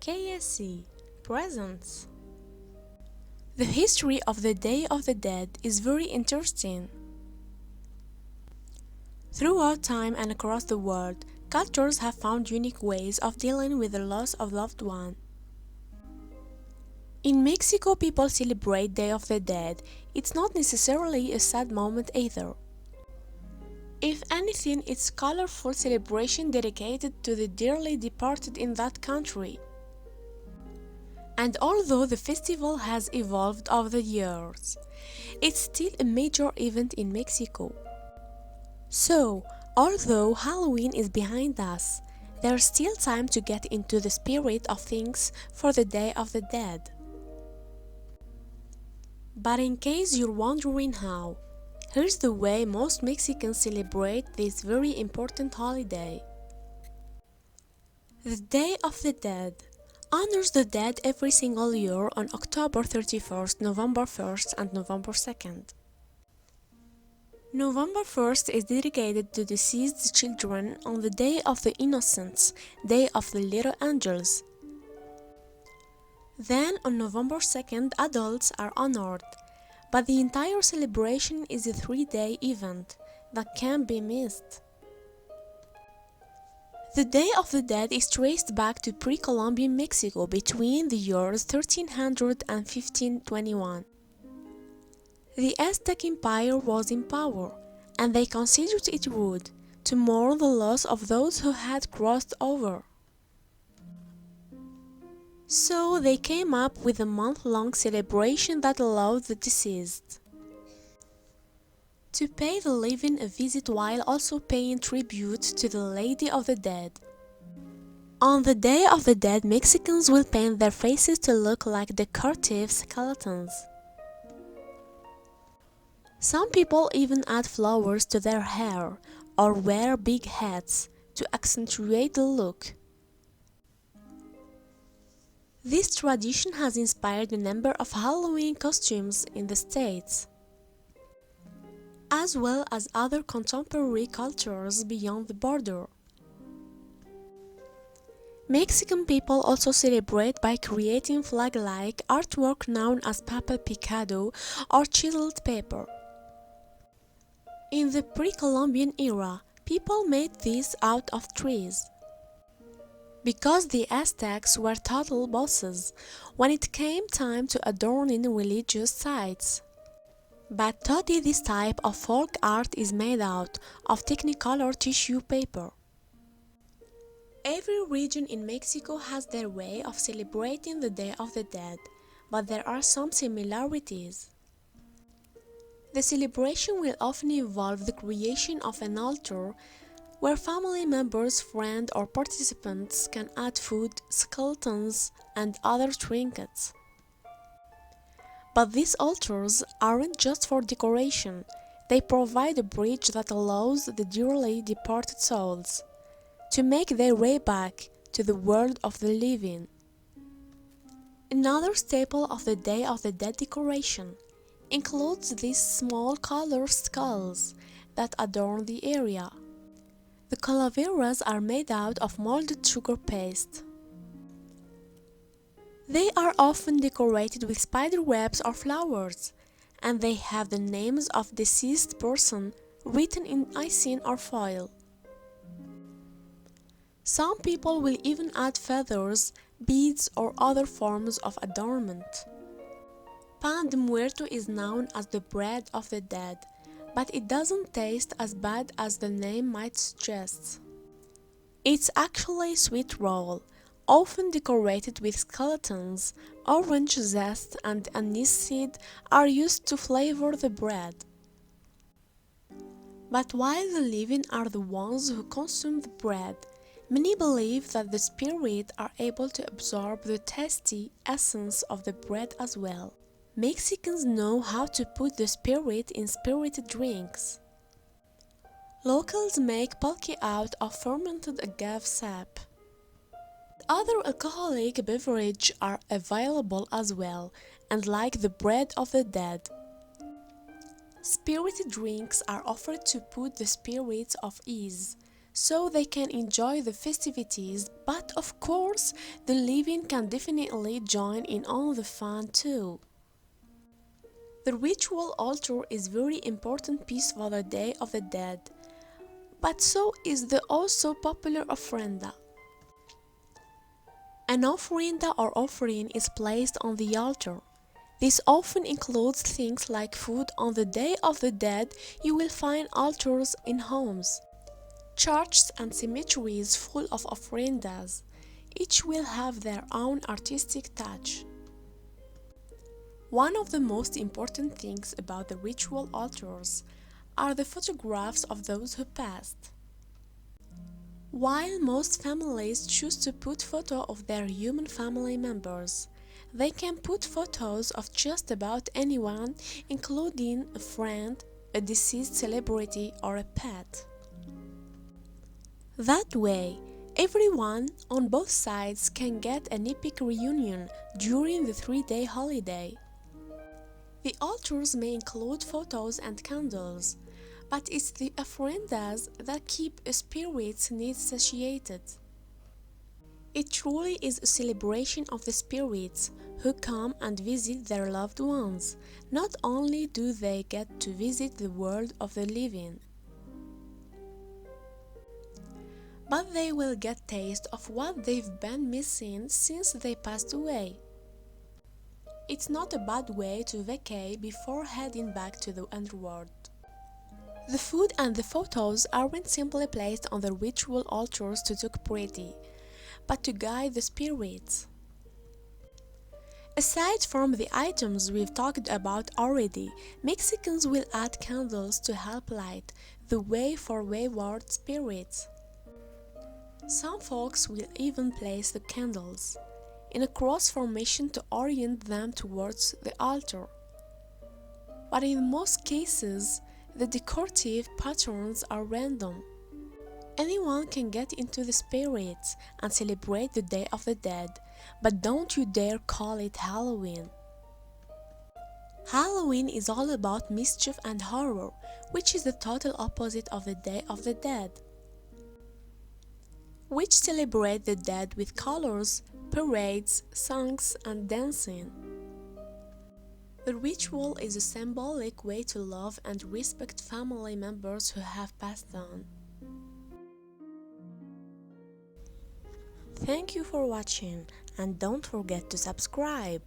KSC Presents. The history of the Day of the Dead is very interesting. Throughout time and across the world, cultures have found unique ways of dealing with the loss of loved one. In Mexico, people celebrate Day of the Dead. It's not necessarily a sad moment either. If anything, it's a colorful celebration dedicated to the dearly departed in that country. And although the festival has evolved over the years, it's still a major event in Mexico. So, although Halloween is behind us, there's still time to get into the spirit of things for the Day of the Dead. But in case you're wondering how, here's the way most Mexicans celebrate this very important holiday. The Day of the Dead honors the dead every single year on October 31st, November 1st, and November 2nd. November 1st is dedicated to deceased children on the Day of the Innocents, Day of the Little Angels. Then on November 2nd, adults are honored, but the entire celebration is a 3-day event that can't be missed. The Day of the Dead is traced back to pre-Columbian Mexico between the years 1300 and 1521. The Aztec Empire was in power, and they considered it rude to mourn the loss of those who had crossed over. So they came up with a month-long celebration that allowed the deceased to pay the living a visit while also paying tribute to the Lady of the Dead. On the Day of the Dead, Mexicans will paint their faces to look like decorative skeletons. Some people even add flowers to their hair or wear big hats to accentuate the look. This tradition has inspired a number of Halloween costumes in the States, as well as other contemporary cultures beyond the border. Mexican people also celebrate by creating flag-like artwork known as papel picado or chiseled paper. In the pre-Columbian era, people made these out of trees. Because the Aztecs were total bosses when it came time to adorning religious sites. But today this type of folk art is made out of Technicolor tissue paper. Every region in Mexico has their way of celebrating the Day of the Dead, but there are some similarities. The celebration will often involve the creation of an altar where family members, friends, or participants can add food, skeletons, and other trinkets. But these altars aren't just for decoration, they provide a bridge that allows the dearly departed souls to make their way back to the world of the living. Another staple of the Day of the Dead decoration includes these small colored skulls that adorn the area. The calaveras are made out of molded sugar paste. They are often decorated with spider webs or flowers, and they have the names of deceased person written in icing or foil. Some people will even add feathers, beads, or other forms of adornment. Pan de Muerto is known as the bread of the dead, but it doesn't taste as bad as the name might suggest. It's actually a sweet roll, often decorated with skeletons. Orange zest and anise seed are used to flavor the bread. But while the living are the ones who consume the bread, many believe that the spirits are able to absorb the tasty essence of the bread as well. Mexicans know how to put the spirit in spirited drinks. Locals make pulque out of fermented agave sap. Other alcoholic beverages are available as well, and like the bread of the dead, spirited drinks are offered to put the spirits of ease, so they can enjoy the festivities, but of course, the living can definitely join in on the fun too. The ritual altar is very important piece for the Day of the Dead, but so is the also popular ofrenda. An ofrenda or offering is placed on the altar. This often includes things like food. On the Day of the Dead, you will find altars in homes, churches and cemeteries full of ofrendas. Each will have their own artistic touch. One of the most important things about the ritual altars are the photographs of those who passed. While most families choose to put photos of their human family members, they can put photos of just about anyone, including a friend, a deceased celebrity, or a pet. That way, everyone on both sides can get an epic reunion during the 3-day holiday. The altars may include photos and candles, but it's the ofrendas that keep a spirit's needs satiated. It truly is a celebration of the spirits who come and visit their loved ones. Not only do they get to visit the world of the living, but they will get taste of what they've been missing since they passed away. It's not a bad way to vacay before heading back to the underworld. The food and the photos aren't simply placed on the ritual altars to look pretty, but to guide the spirits. Aside from the items we've talked about already, Mexicans will add candles to help light the way for wayward spirits. Some folks will even place the candles in a cross formation to orient them towards the altar. But in most cases, the decorative patterns are random. Anyone can get into the spirits and celebrate the Day of the Dead, but don't you dare call it Halloween. Halloween is all about mischief and horror, which is the total opposite of the Day of the Dead, which celebrate the dead with colors, parades, songs, and dancing. The ritual is a symbolic way to love and respect family members who have passed on. Thank you for watching, and don't forget to subscribe.